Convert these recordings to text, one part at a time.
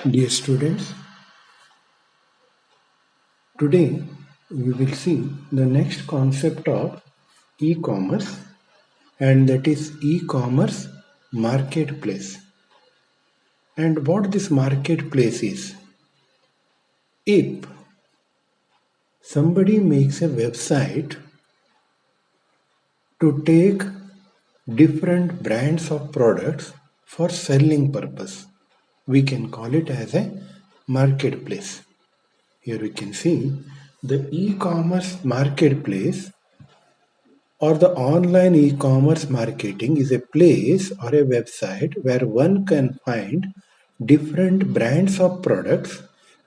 Dear students, today we will see the next concept of e-commerce, and that is e-commerce marketplace. And what this marketplace is. If somebody makes a website to take different brands of products for selling purpose, we can call it as a marketplace. Here we can see the e-commerce marketplace or the online e-commerce marketing is a place or a website where one can find different brands of products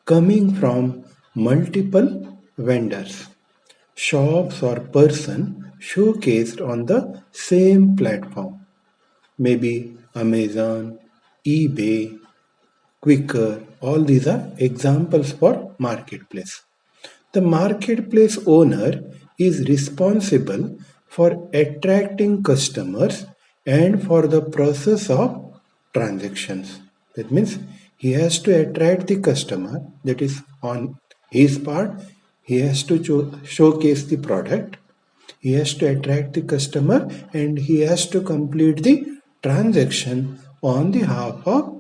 coming from multiple vendors, shops or person showcased on the same platform. Maybe Amazon, eBay, Quicker, all these are examples for marketplace. The marketplace owner is responsible for attracting customers and for the process of transactions. That means he has to attract the customer, that is on his part, he has to showcase the product, he has to attract the customer, and he has to complete the transaction on behalf of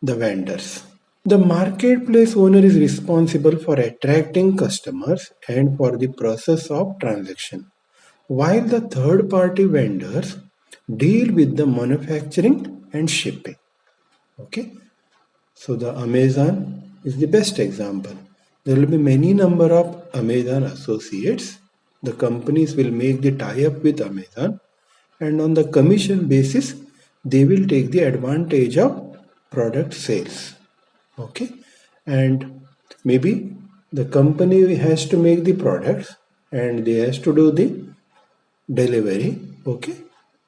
the vendors. The marketplace owner is responsible for attracting customers and for the process of transaction, while the third party vendors deal with the manufacturing and shipping. Okay, so the Amazon is the best example. There will be many number of Amazon associates. The companies will make the tie-up with Amazon, and on the commission basis, they will take the advantage of product sales. Okay, and maybe the company has to make the products and they has to do the delivery. Okay,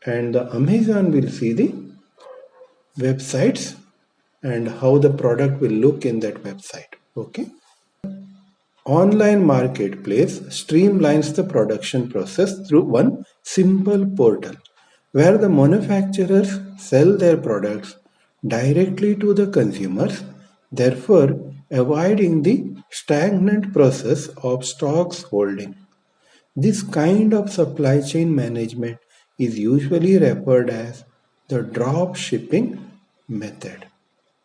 and the Amazon will see the websites and how the product will look in that website. Okay, online marketplace streamlines the production process through one simple portal where the manufacturers sell their products directly to the consumers, therefore avoiding the stagnant process of stocks holding. This kind of supply chain management is usually referred as the drop shipping method.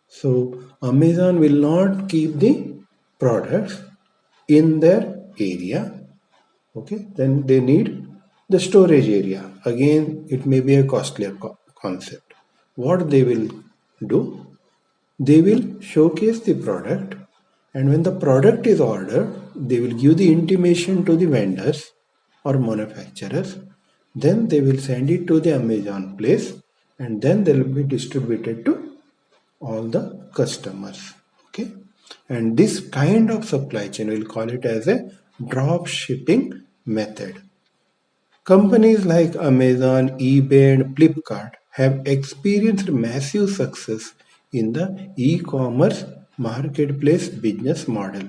So Amazon will not keep the products in their area. Okay, then they need the storage area. Again, it may be a costlier concept. What they will do, they will showcase the product, and when the product is ordered, they will give the intimation to the vendors or manufacturers. Then they will send it to the Amazon place, and then they will be distributed to all the customers. Okay, and this kind of supply chain, we'll call it as a drop shipping method. Companies like Amazon, eBay, and Flipkart have experienced massive success in the e-commerce marketplace business model.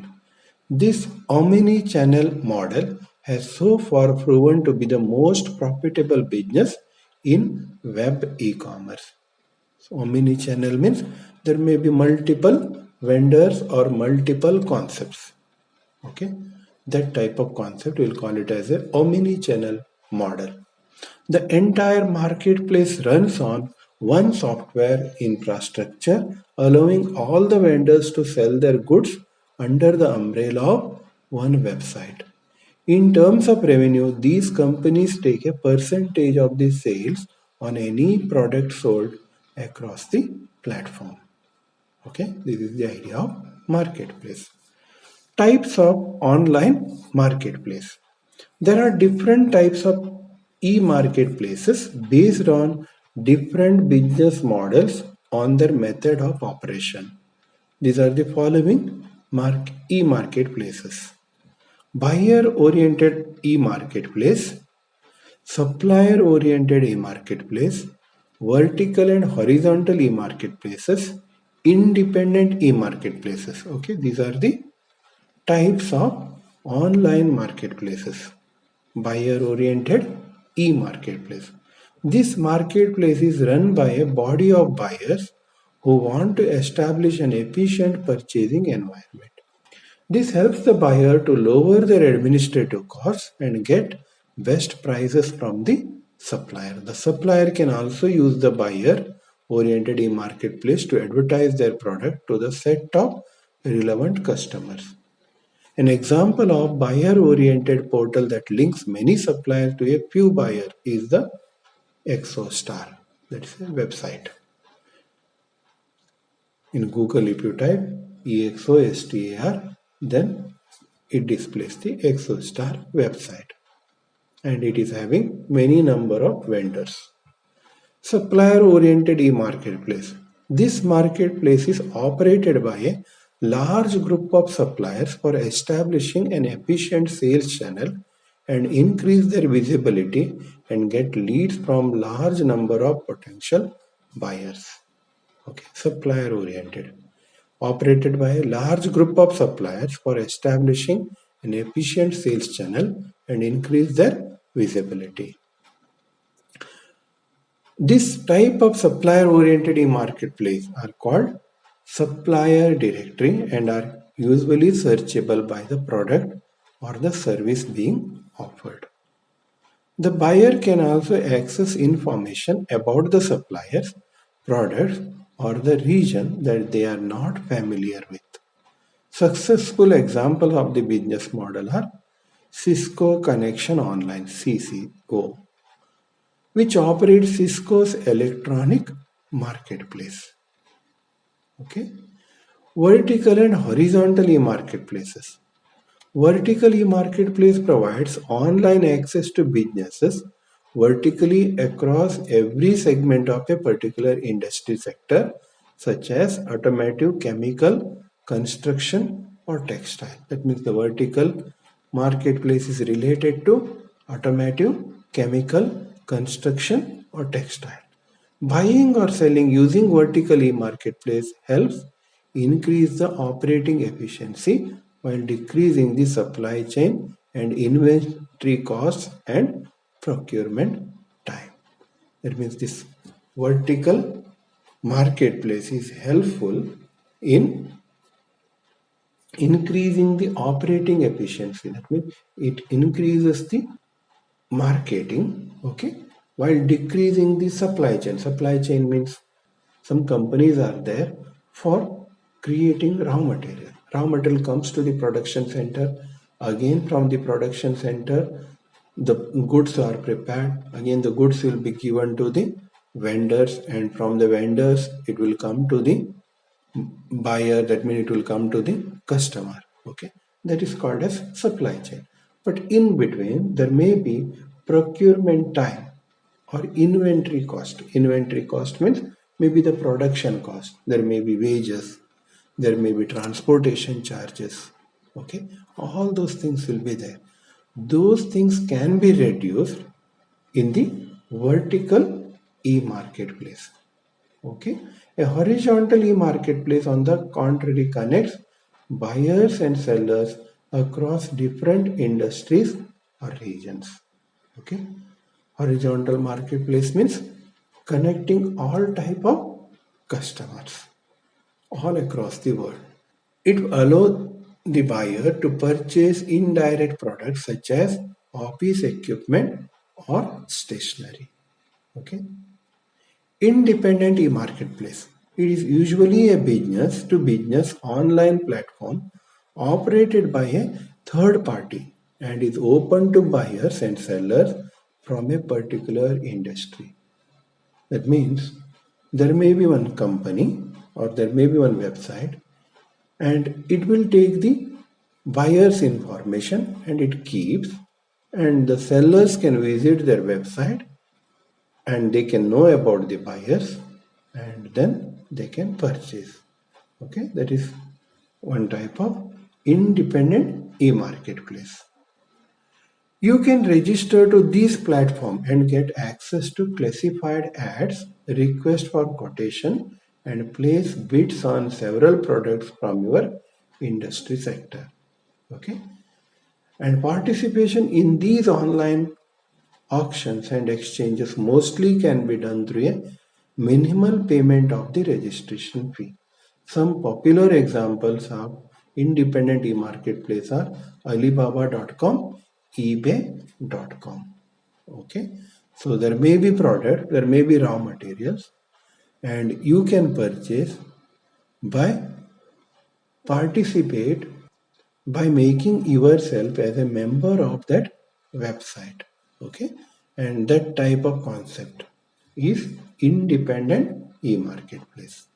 This omni-channel model has so far proven to be the most profitable business in web e-commerce. So omni-channel means there may be multiple vendors or multiple concepts. Okay, that type of concept we'll call it as a omni-channel model. The entire marketplace runs on one software infrastructure, allowing all the vendors to sell their goods under the umbrella of one website. In terms of revenue, these companies take a percentage of the sales on any product sold across the platform. Okay, this is the idea of marketplace. Types of online marketplace. There are different types of e-marketplaces based on different business models on their method of operation. These are the following e-marketplaces. Buyer-oriented e-marketplace, supplier-oriented e-marketplace, vertical and horizontal e-marketplaces, independent e-marketplaces. Okay, these are the types of online marketplaces. Buyer-oriented e-marketplace. This marketplace is run by a body of buyers who want to establish an efficient purchasing environment. This helps the buyer to lower their administrative costs and get best prices from the supplier. The supplier can also use the buyer-oriented e-marketplace to advertise their product to the set of relevant customers. An example of buyer-oriented portal that links many suppliers to a few buyers is the ExoStar. That's a website. In Google, if you type EXOSTAR, then it displays the ExoStar website, and it is having many number of vendors. Supplier-oriented e-marketplace. This marketplace is operated by a large group of suppliers for establishing an efficient sales channel and increase their visibility and get leads from large number of potential buyers. Okay, supplier-oriented. Operated by a large group of suppliers for establishing an efficient sales channel and increase their visibility. This type of supplier-oriented e-marketplace are called supplier directory and are usually searchable by the product or the service being offered. The buyer can also access information about the suppliers, products, or the region that they are not familiar with. Successful examples of the business model are Cisco Connection Online, CCO, which operates Cisco's electronic marketplace. Okay. Vertical and horizontal e-marketplaces. Vertical e-marketplace provides online access to businesses vertically across every segment of a particular industry sector, such as automotive, chemical, construction, or textile. That means the vertical marketplace is related to automotive, chemical, construction, or textile. Buying or selling using vertical e-marketplace helps increase the operating efficiency while decreasing the supply chain and inventory costs and procurement time. That means this vertical marketplace is helpful in increasing the operating efficiency. That means it increases the marketing, okay, while decreasing the supply chain. Supply chain means some companies are there for creating raw material. Raw material comes to the production center. Again, from the production center, the goods are prepared. Again, the goods will be given to the vendors, and from the vendors, it will come to the buyer. That means it will come to the customer. Okay, that is called as supply chain. But in between, there may be procurement time or inventory cost. Inventory cost means maybe the production cost. There may be wages. There may be transportation charges. Okay, all those things will be there. Those things can be reduced in the vertical e-marketplace. Okay, a horizontal e-marketplace on the contrary connects buyers and sellers across different industries or regions. Okay, horizontal marketplace means connecting all type of customers all across the world. It allows the buyer to purchase indirect products such as office equipment or stationery. Okay. Independent e-marketplace. It is usually a business to business online platform operated by a third party and is open to buyers and sellers from a particular industry. That means there may be one company or there may be one website, and it will take the buyer's information and it keeps, and the sellers can visit their website and they can know about the buyers and then they can purchase. Okay, that is one type of independent e-marketplace. You can register to this platform and get access to classified ads, request for quotation, and place bids on several products from your industry sector. Okay, and participation in these online auctions and exchanges mostly can be done through a minimal payment of the registration fee. Some popular examples of independent e-marketplace are Alibaba.com, eBay.com. Okay, so there may be product, there may be raw materials, and you can purchase by participate by making yourself as a member of that website. Okay, and that type of concept is independent e-marketplace.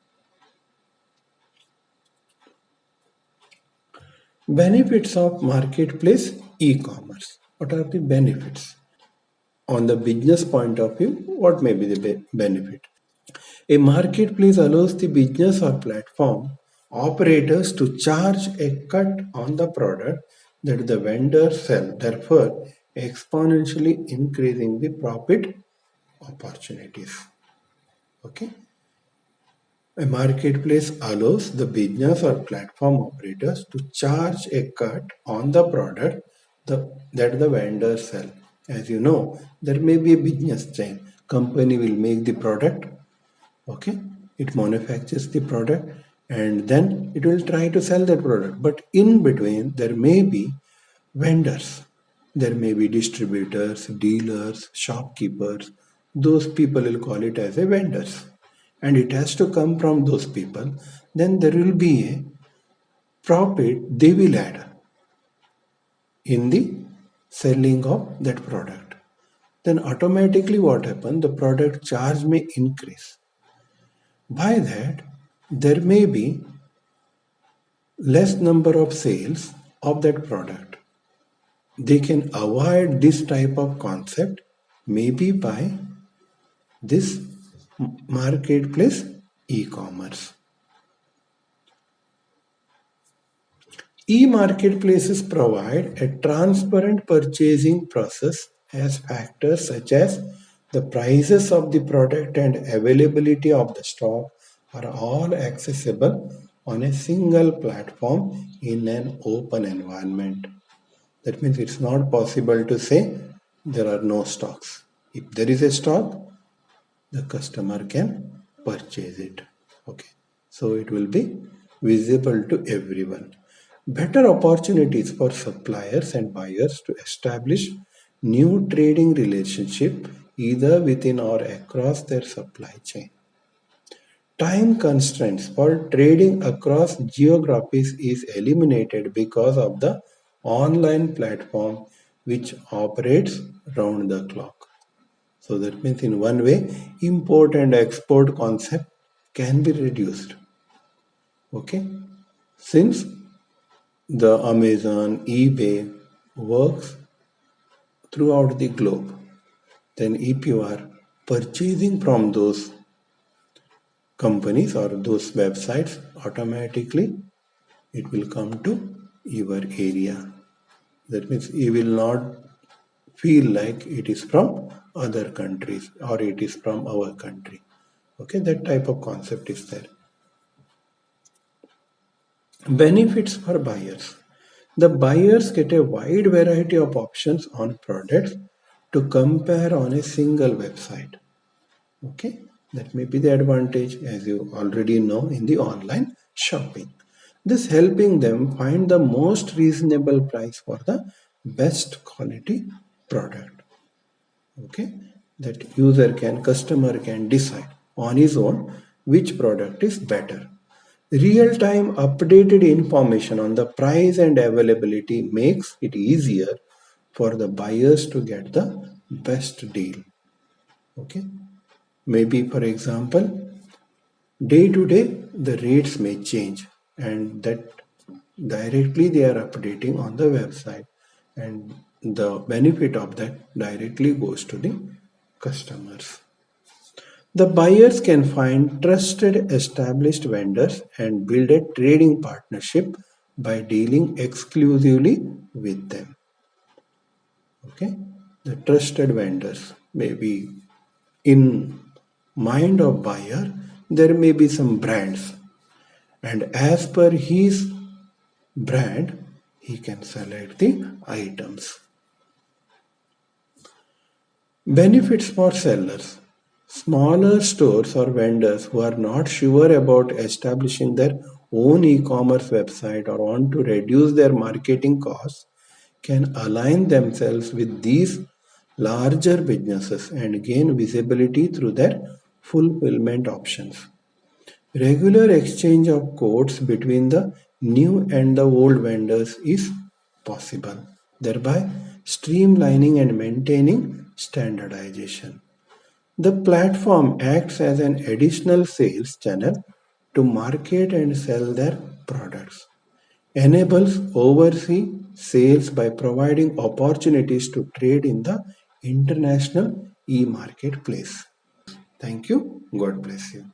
Benefits of marketplace e-commerce. What are the benefits? On the business point of view, what may be the benefit? A marketplace allows the business or platform operators to charge a cut on the product that the vendors sell, therefore exponentially increasing the profit opportunities. Okay. A marketplace allows the business or platform operators to charge a cut on the product that the vendors sell. As you know, there may be a business chain. Company will make the product, okay, it manufactures the product, and then it will try to sell that product. But in between, there may be vendors, there may be distributors, dealers, shopkeepers. Those people will call it as a vendors, and it has to come from those people. Then there will be a profit they will add in the selling of that product. Then automatically what happens? The product charge may increase. By that, there may be less number of sales of that product. They can avoid this type of concept maybe by this marketplace e-commerce. E-marketplaces provide a transparent purchasing process as factors such as the prices of the product and availability of the stock are all accessible on a single platform in an open environment. That means it's not possible to say there are no stocks. If there is a stock, the customer can purchase it. Okay, so it will be visible to everyone. Better opportunities for suppliers and buyers to establish new trading relationship either within or across their supply chain. Time constraints for trading across geographies is eliminated because of the online platform which operates round the clock. So that means in one way, import and export concept can be reduced. Okay, since the Amazon, eBay works throughout the globe, then if you are purchasing from those companies or those websites, automatically it will come to your area. That means you will not feel like it is from other countries or it is from our country. Okay, that type of concept is there. Benefits for buyers. The buyers get a wide variety of options on products to compare on a single website. Okay, that may be the advantage, as you already know, in the online shopping. This helping them find the most reasonable price for the best quality product. Okay, that customer can decide on his own which product is better. Real-time updated information on the price and availability makes it easier for the buyers to get the best deal. Okay, maybe for example, day to day the rates may change, and that directly they are updating on the website, and the benefit of that directly goes to the customers. The buyers can find trusted established vendors and build a trading partnership by dealing exclusively with them. Okay, the trusted vendors may be in mind of buyer, there may be some brands, and as per his brand he can select the items. Benefits for sellers. Smaller stores or vendors who are not sure about establishing their own e-commerce website or want to reduce their marketing costs can align themselves with these larger businesses and gain visibility through their fulfillment options. Regular exchange of quotes between the new and the old vendors is possible, thereby streamlining and maintaining standardization. The platform acts as an additional sales channel to market and sell their products, enables overseas sales by providing opportunities to trade in the international e-marketplace. Thank you. God bless you.